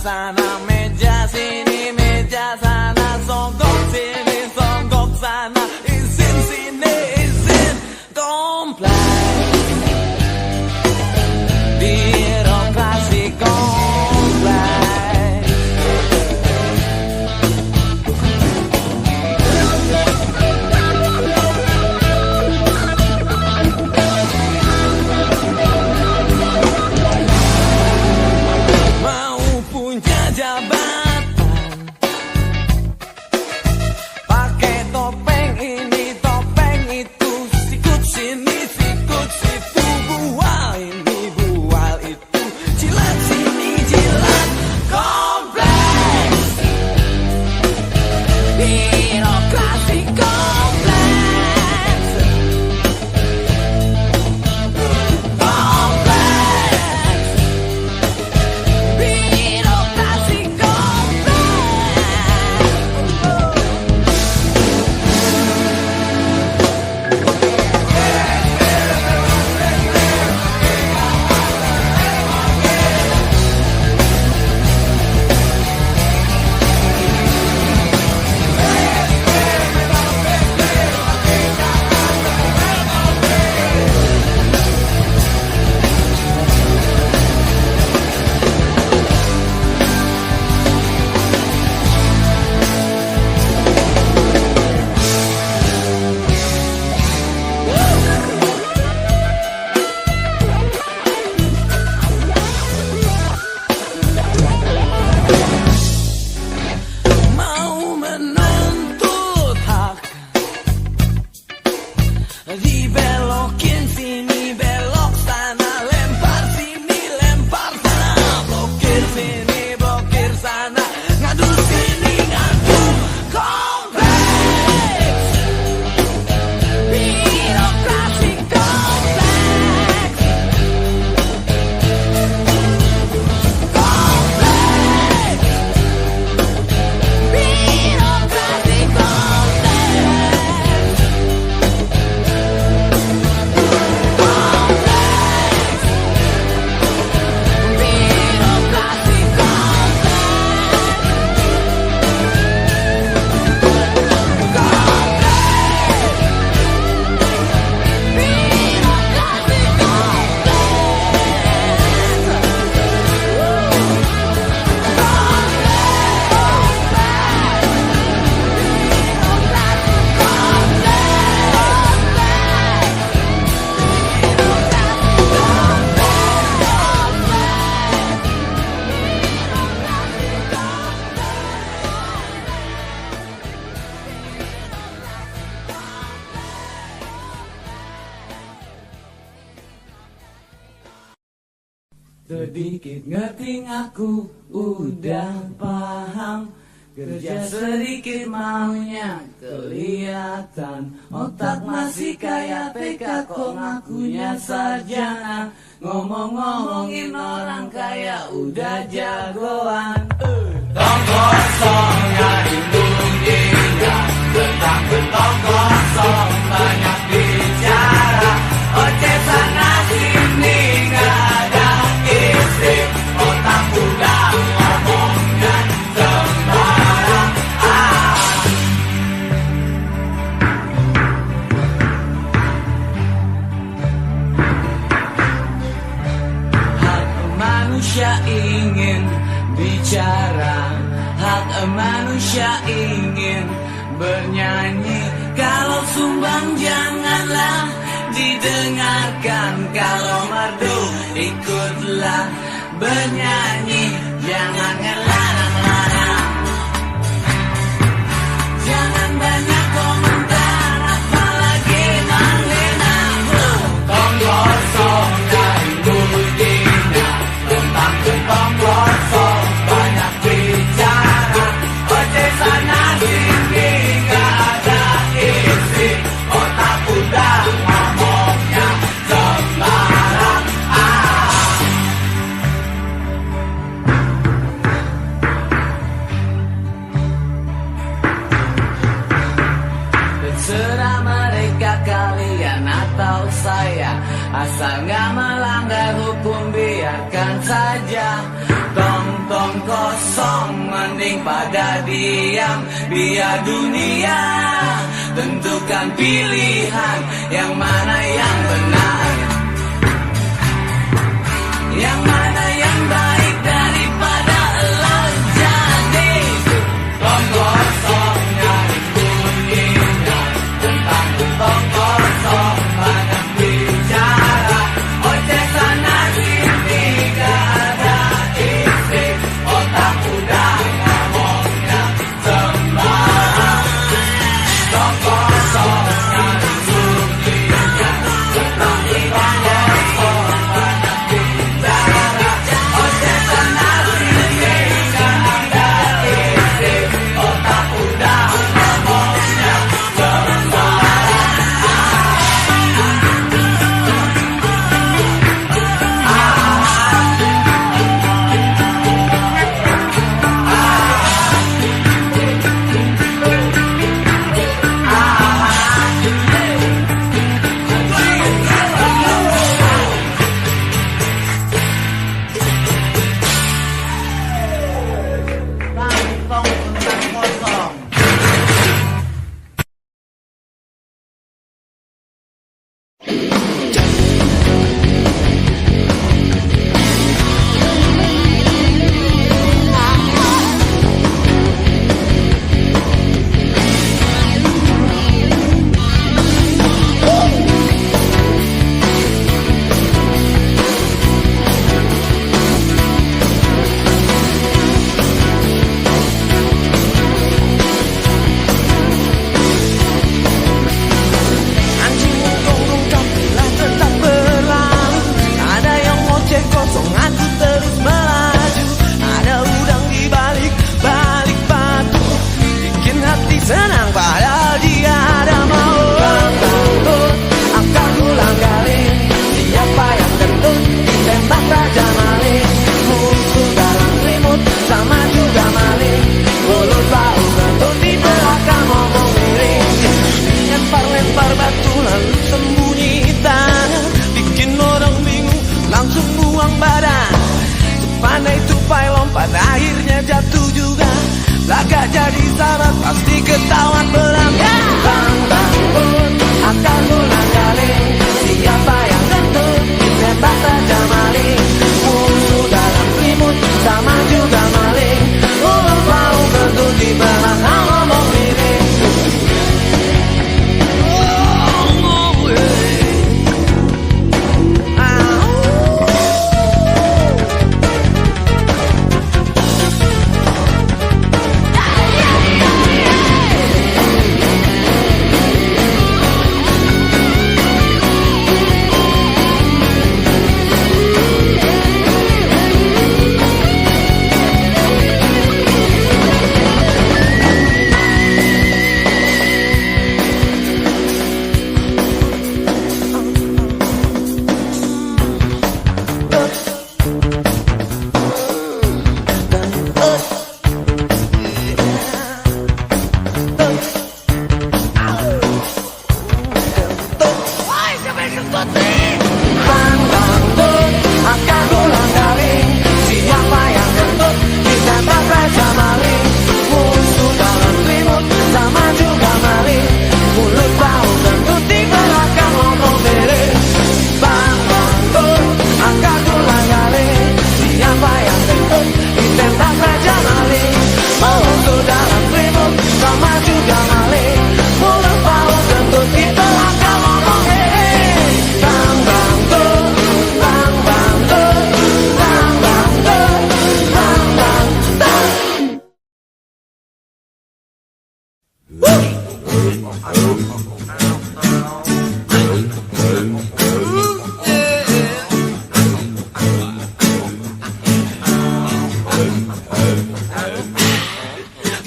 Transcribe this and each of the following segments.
sana, meja sini, meja sana, songkok sini, songkok sana, izin sini, izin kompleks. Birokrasi kompleks. Mau punya jabatan, pakai topeng ini, topeng itu, sikut sini, sikut situ, bual ini, bual itu, jilat sini, jilat kompleks. Birokrasi kompleks. Kompleks. Birokrasi mau menuntut hak, dibelokin sini, belok sana, lempar sini, lempar sana, blokir sini, blokir sana, ngadu sini, ngadu kompleks. Birokrasi kompleks. Kompleks. Birokrasi kompleks. Birokrasi sedikit ngerti aku udah paham, kerja sedikit maunya kelihatan, otak masih kayak TK kok ngakunya sarjana, ngomong-ngomongin orang kaya udah jagoan. Tong kosongnya Indonesia, bentang-bentang kosong banyak bicara, oceh sana sini nggak ada isi, otak udah ngomongnya sembarang. Hak manusia ingin bicara, hak manusia ingin bernyanyi, kalau sumbang janganlah didengarkan, kalau merdu ikutlah bernyanyi, jangan ngelarang-larang, jangan banyak komentar, apalagi menghina. Tong kosong dari dunia, tentang kosong banyak bicara, oceh sana sini gak ada isi, otak udah ngomongnya sembarang. Terserah mereka kalian atau saya, asal gak melanggar hukum biarkan saja. Tong-tong kosong, mending pada diam. Biar dunia tentukan pilihan, yang mana yang benar, yang mana yang baik daripada lo jadi tong kosong dari bunyinya. Tentang tong kosong banyak bicara, oceh sana sini gak ada isi, otak udah ngomongnya sembarang. Tong kosong dari bunyinya. Tentang tong kosong banyak bicara, oceh sana sini gak ada isi, otak udah ngomongnya sembarang. Senang padahal dia ada mau. Bang-bang akan ulang kali, siapa yang kentut ditembak raja maling. Musuh dalam selimut sama juga maling, mulut bau kentut di belakang ngomong miring. Lempar-lempar batu lalu sembunyi tangan, bikin orang bingung langsung buang badan. Sepandai tupai lompat akhirnya jatuh juga, lagak jadi syarat pasti ketahuan berangkat. Bang-bang pun akan ulang kali, siapa yang kentut ditembak raja maling. Musuh dalam selimut sama juga maling, mulut bau kentut di belakang ngomong miring.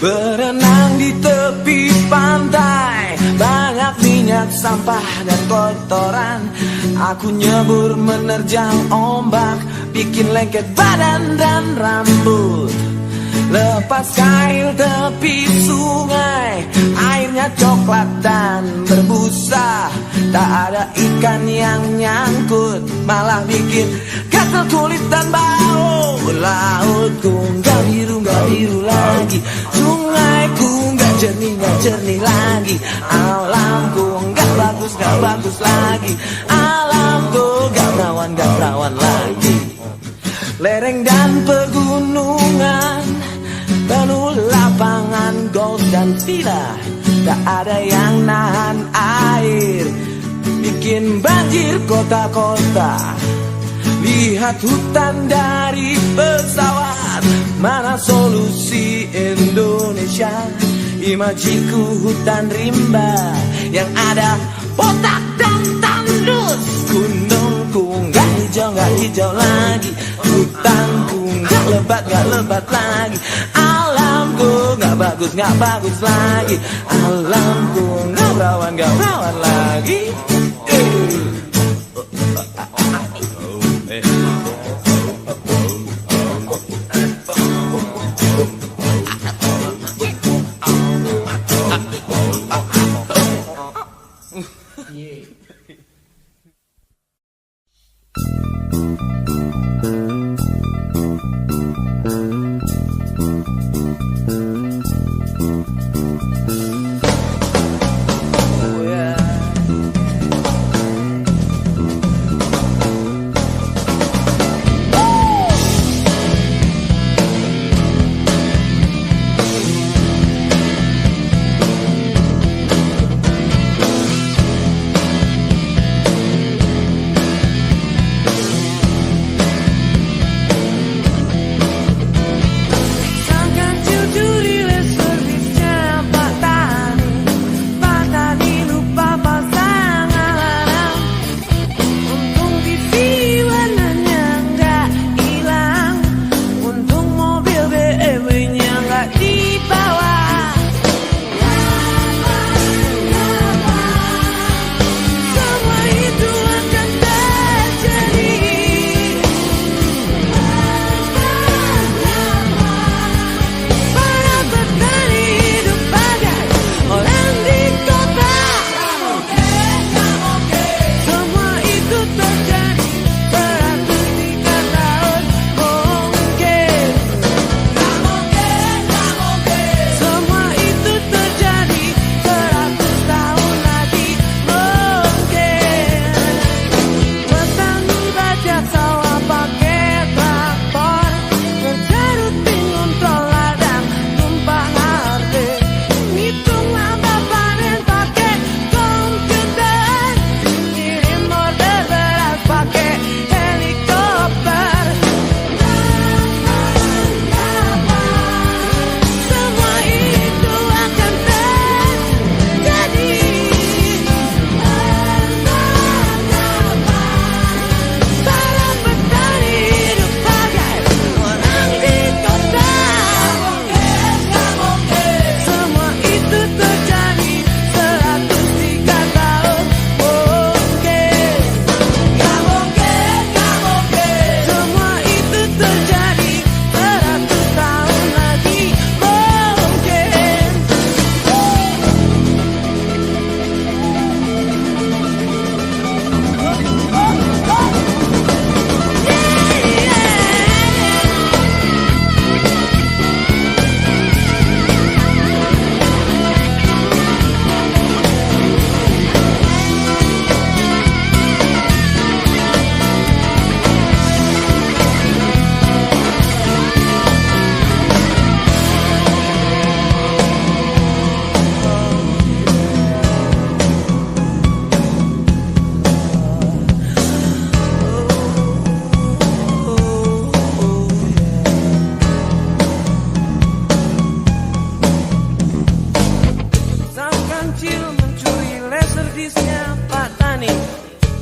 Berenang di tepi pantai, banyak minyak, sampah dan kotoran. Aku nyebur menerjang ombak, bikin lengket badan dan rambut. Lepas kail tepi sungai, airnya coklat dan berbusa. Tak ada ikan yang nyangkut, malah bikin gatal kulit dan bau. Lautku gak bagus lagi. Alamku gak perawan lagi. Lereng dan pegunungan, penuh lapangan golf dan villa. Tak ada yang nahan air, bikin banjir kota-kota. Lihat hutan dari pesawat, mana solusi Indonesia? Imajiku hutan rimba yang ada botak dan tandus. Gunungku gak hijau lagi, hutanku gak lebat lagi. Alamku gak bagus lagi, alamku gak perawan lagi.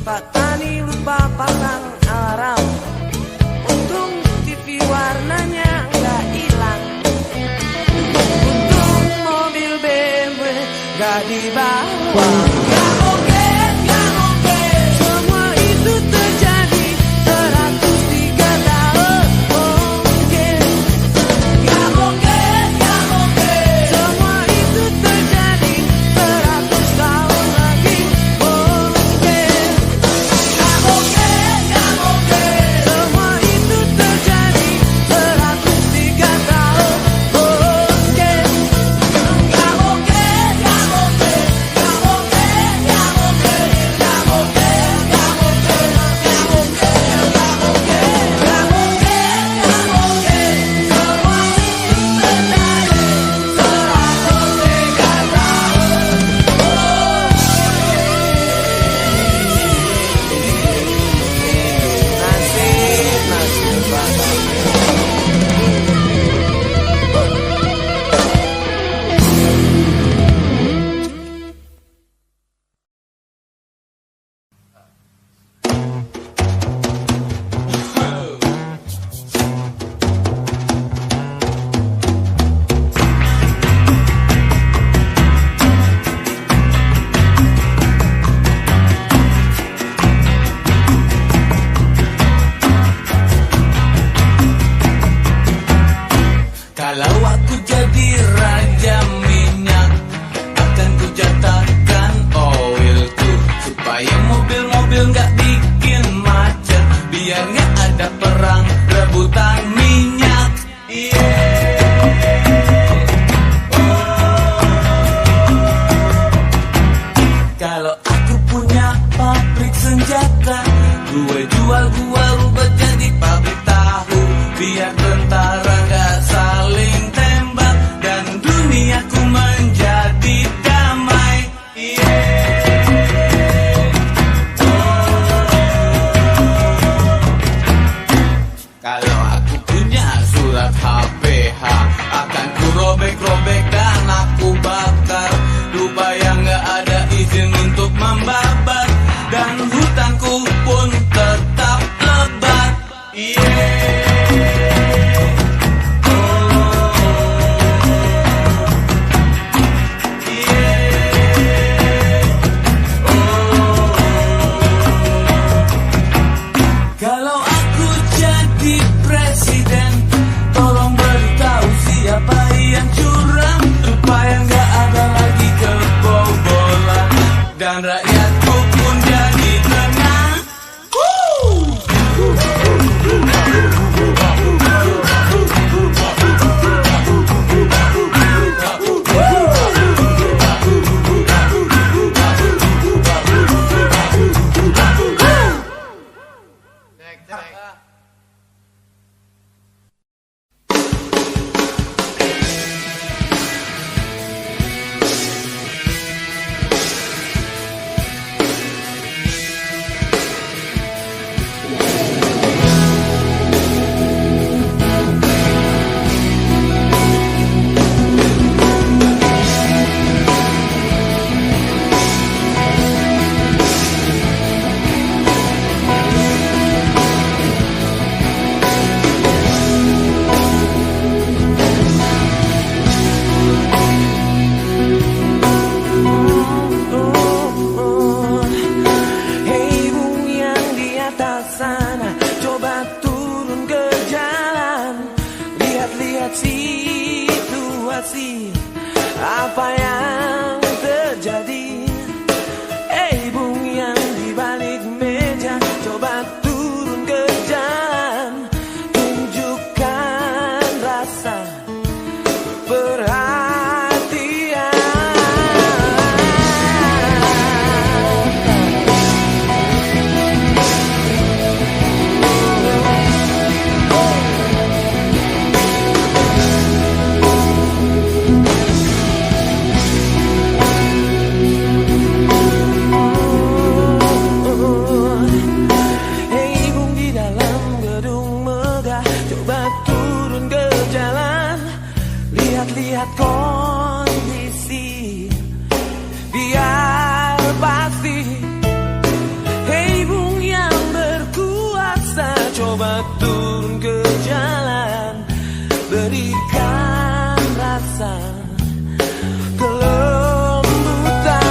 Pak Tani lupa pasang alarm. Untung TV warnanya nggak hilang. Untung mobil BMW nggak dibawa. Nggak mungkin, nggak mungkin. Semua itu terjadi 103 tahun mungkin. Nggak mungkin, nggak mungkin. Semua itu terjadi 100 tahun lagi mungkin. Nggak mungkin, nggak mungkin. Semua itu terjadi 103 tahun mungkin. Nggak mungkin, nggak mungkin. Nggak mungkin. melihat situasi apa yang terjadi. Bung yang di balik meja, coba turun ke jalan, tunjukkan rasa perhatian. Lihat kondisi biar pasti. Hei bung yang berkuasa, coba turun ke jalan, berikan rasa kelembutan.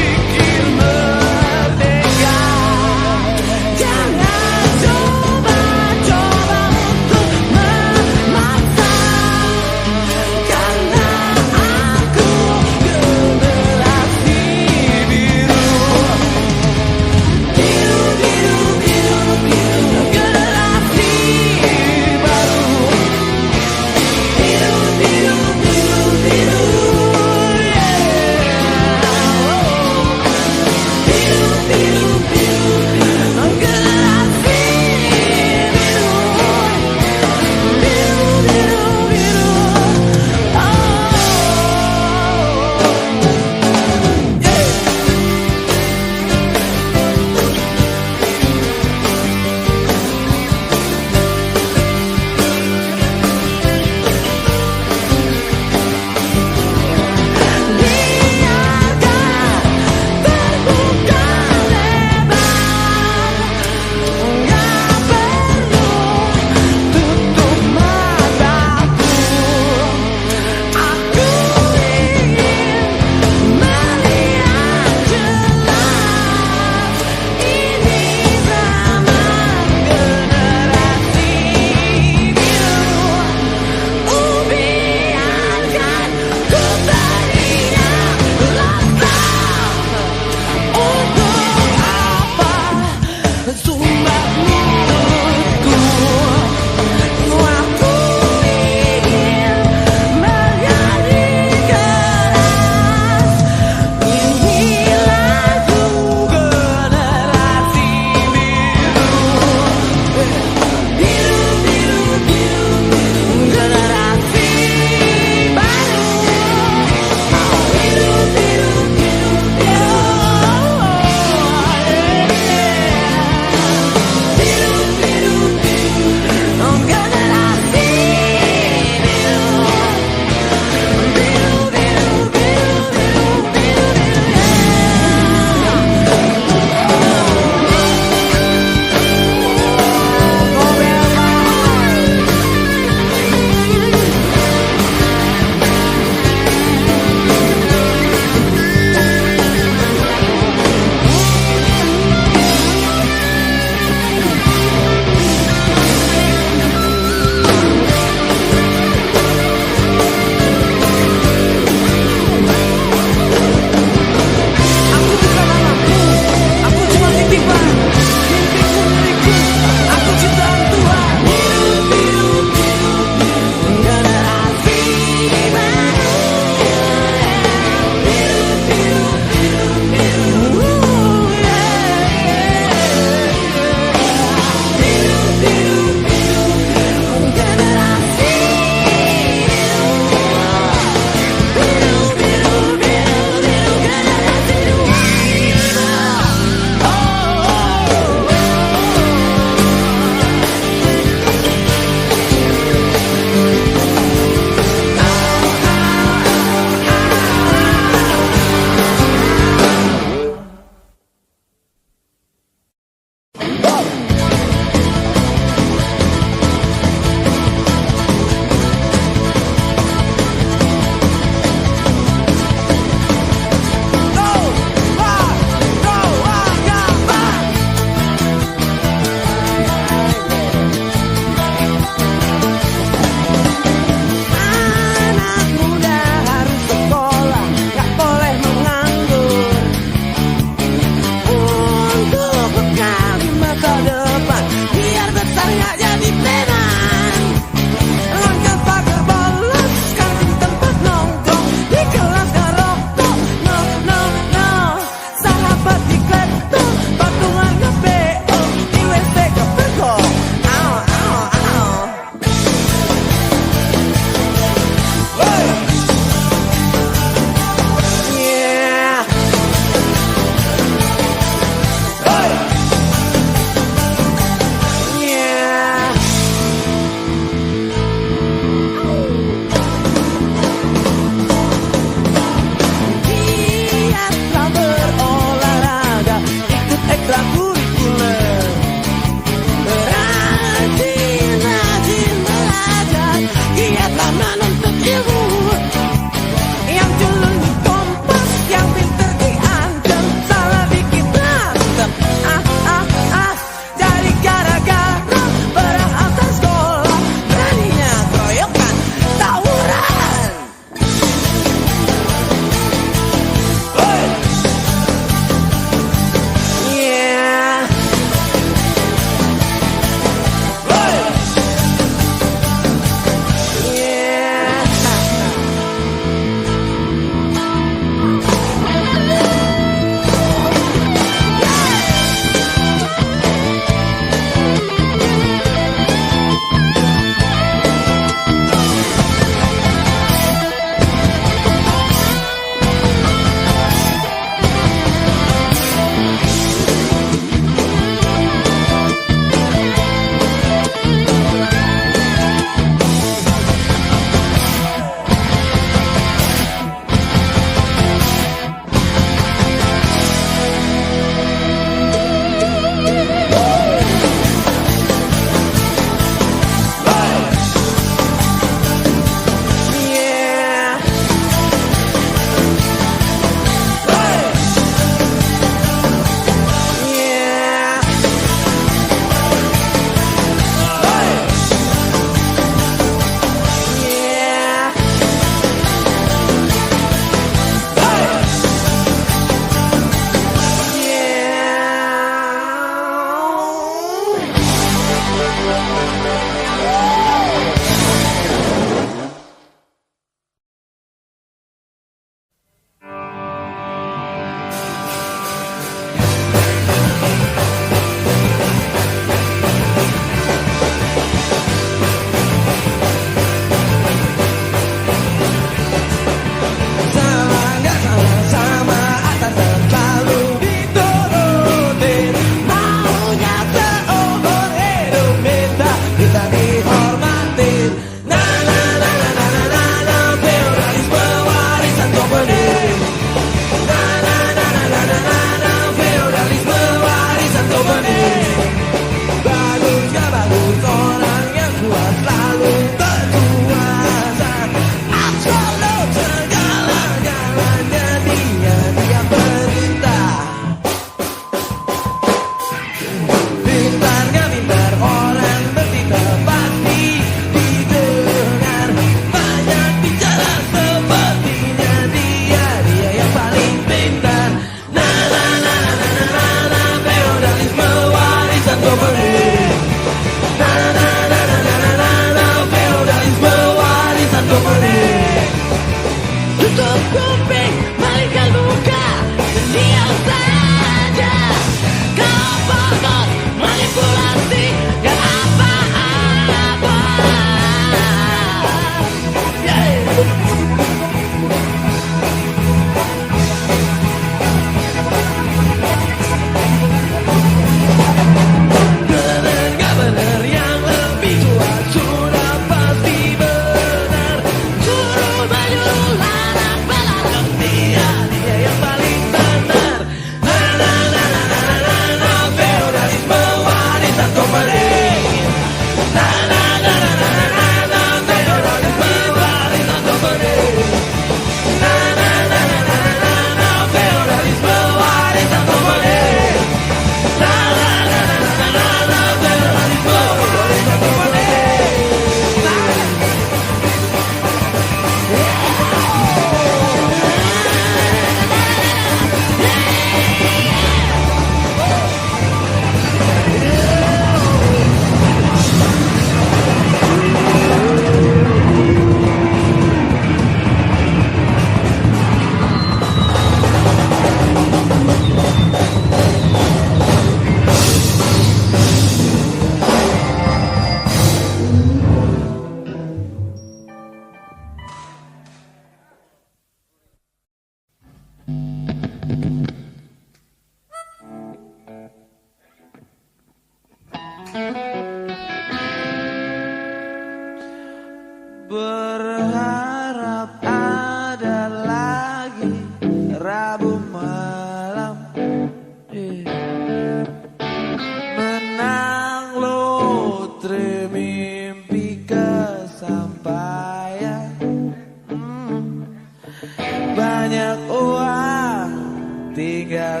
tinggal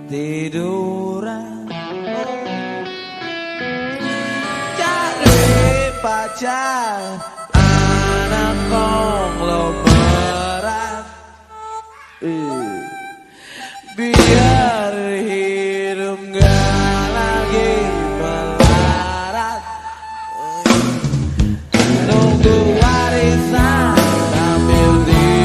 tiduran. Cari pacar anak konglomerat, biar hidup gak lagi melarat. Nunggu warisan sambil tiduran.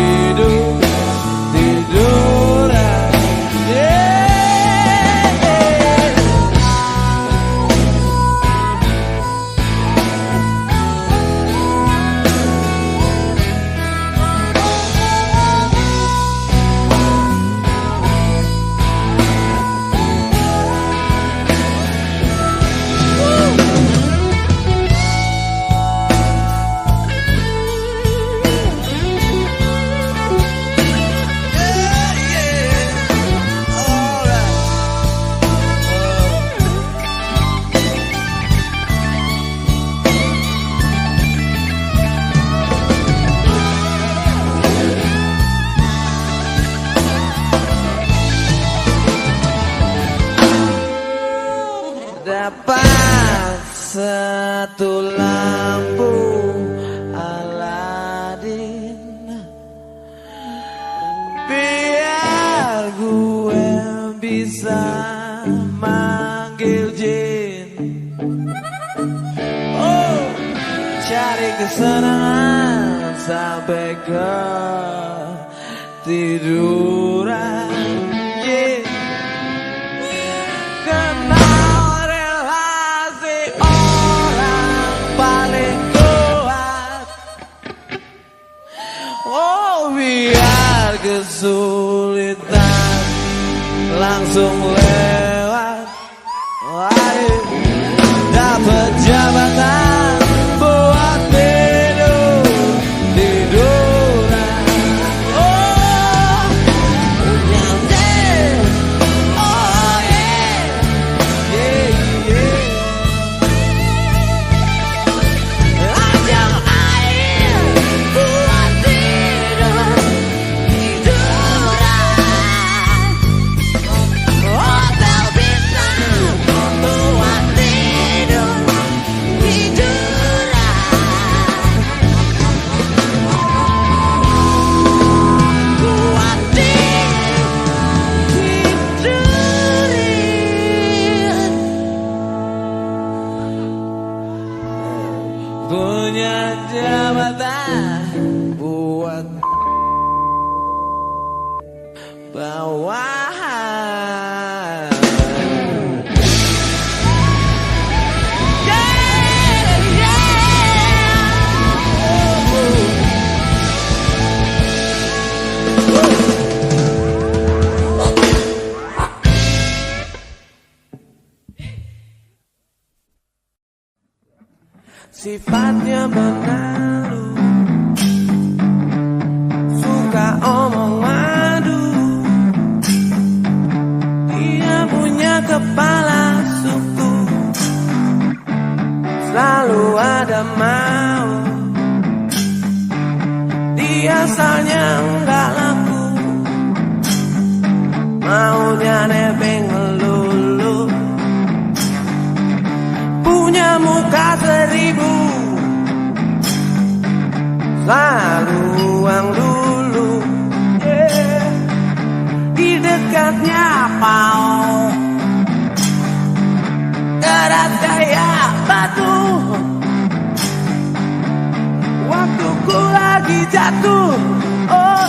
Dapat satu lampu Aladin, biar gue bisa manggil jin. Oh, cari kesenangan sampai ke tiduran. Yeah. Kenal relasi orang paling kuat. Oh, biar kesulitan langsung lewat. Ayo, dapat jabatan buat tiduran. Oh, nyanyi. Oh yeah, yeah, yeah. Ajak air buat tiduran. Hotel bintang buat tiduran. Buat tidurin. Punya jabatan buat bawahan. Yeah, sifatnya menalu, suka omong madu. Dia punya kepala suku, selalu ada mau. Dia asalnya enggak laku, maunya nebeng melulu. Punya muka 1000, selalu uang dulu. Yeah. Di dekatnya pao, keras kayak batu. Waktuku lagi jatuh, oh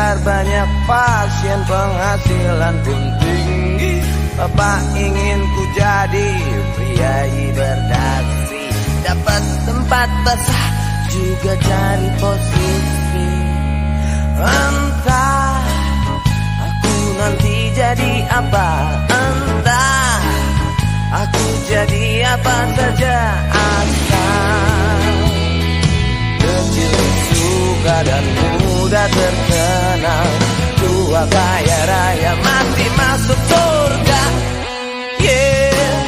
biar banyak pasien, penghasilan pun tinggi. Bapak ingin ku jadi priai berdasi, dapat tempat basah juga cari posisi. Entah aku nanti jadi apa, entah aku jadi apa saja, asal kecil suka dan muda terkenal, tua kaya raya mati masuk surga. Yeah,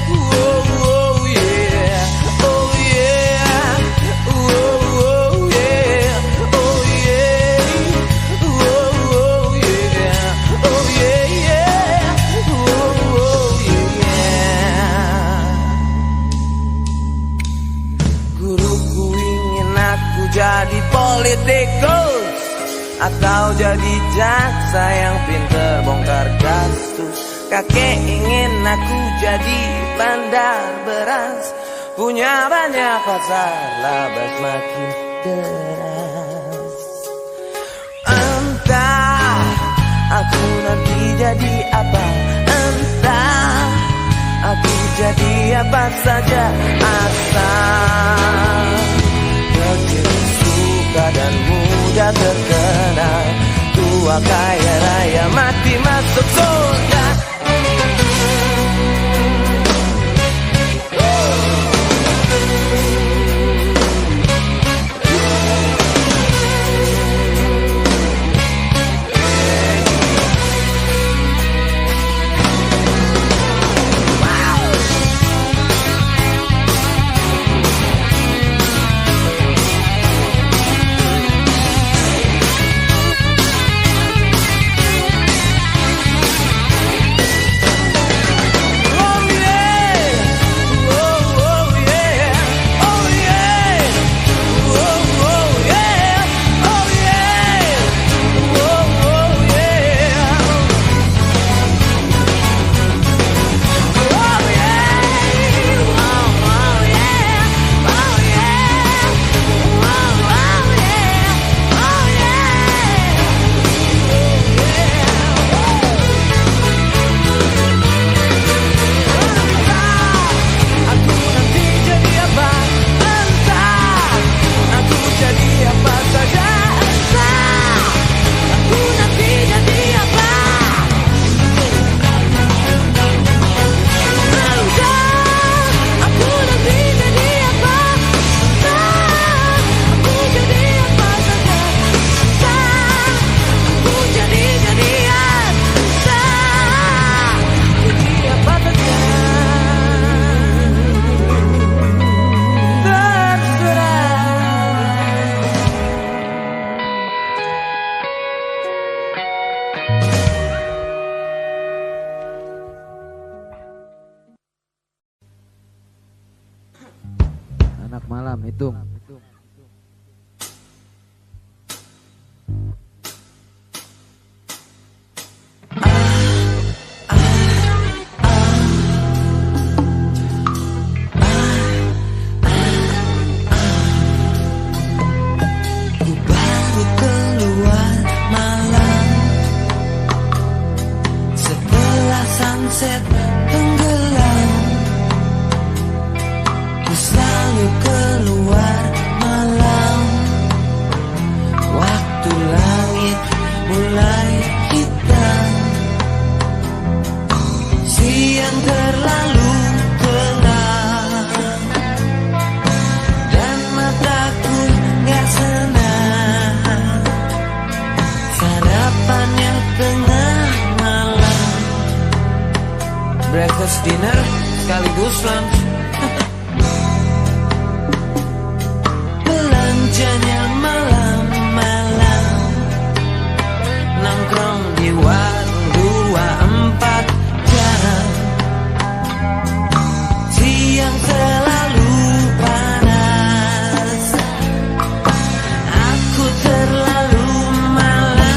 oh, oh yeah, oh yeah, oh, oh yeah, oh yeah, oh, oh yeah, oh yeah, yeah, oh, oh yeah. Guruku ingin aku jadi politikus atau jadi jaksa yang pinter bongkar kasus. Kakek ingin aku jadi bandar beras, punya banyak pasar, laba semakin deras. Entah aku nanti jadi apa, entah aku jadi apa saja, asal kecil suka dan muda terkenal, tua kaya raya mati masuk surga. Anak malam hitung. Ku baru keluar malam setelah sunset tenggelam. Ku selalu keluar malam waktu langit mulai hitam, siang terlalu gelap dan mataku gak senang. Sarapannya tengah malam, breakfast dinner sekaligus lunch. Belanjanya malam-malam, nongkrong di warung 24 jam. Siang selalu panas, aku terlalu malas.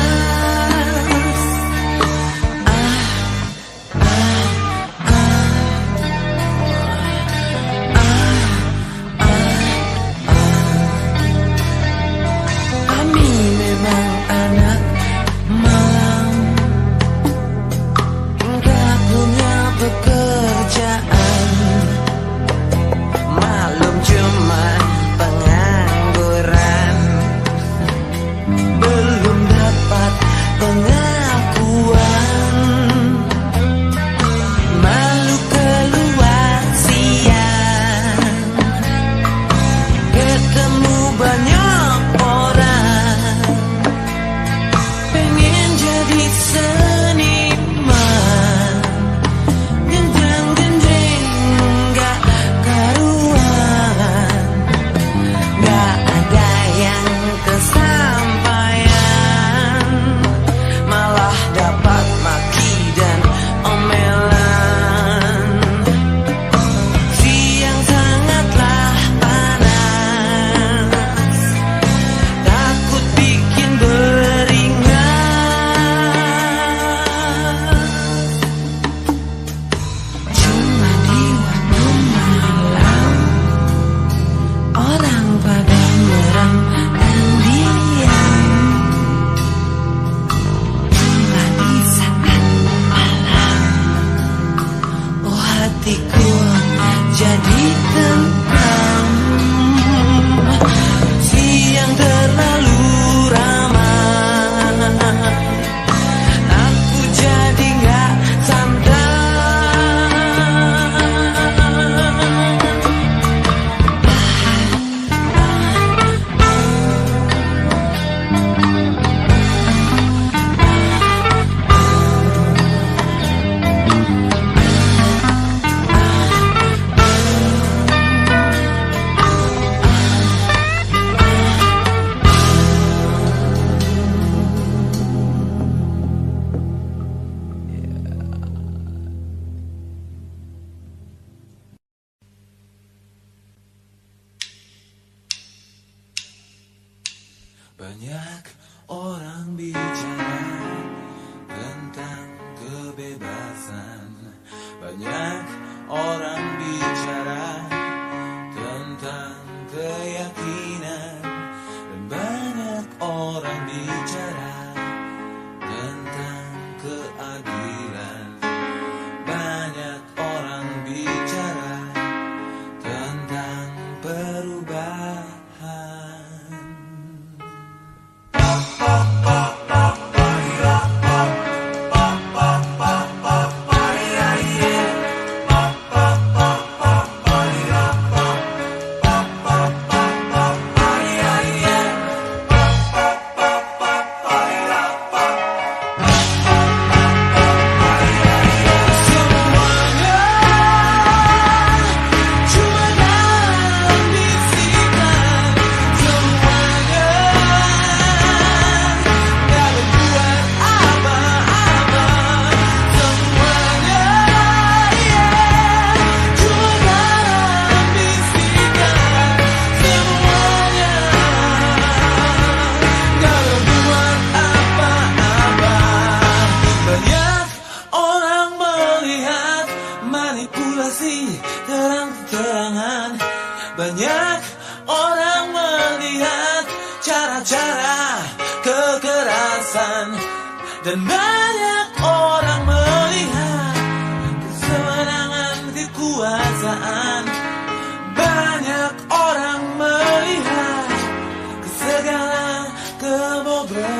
Banyak orang bicara tentang kebebasan. Banyak orang bicara tentang keyakinan. Dan banyak orang bicara tentang keadilan. Banyak orang bicara tentang perubahan. Terang-terangan. Banyak orang melihat cara-cara kekerasan. Dan banyak orang melihat kesenangan kekuasaan. Banyak orang melihat segala kebobolan.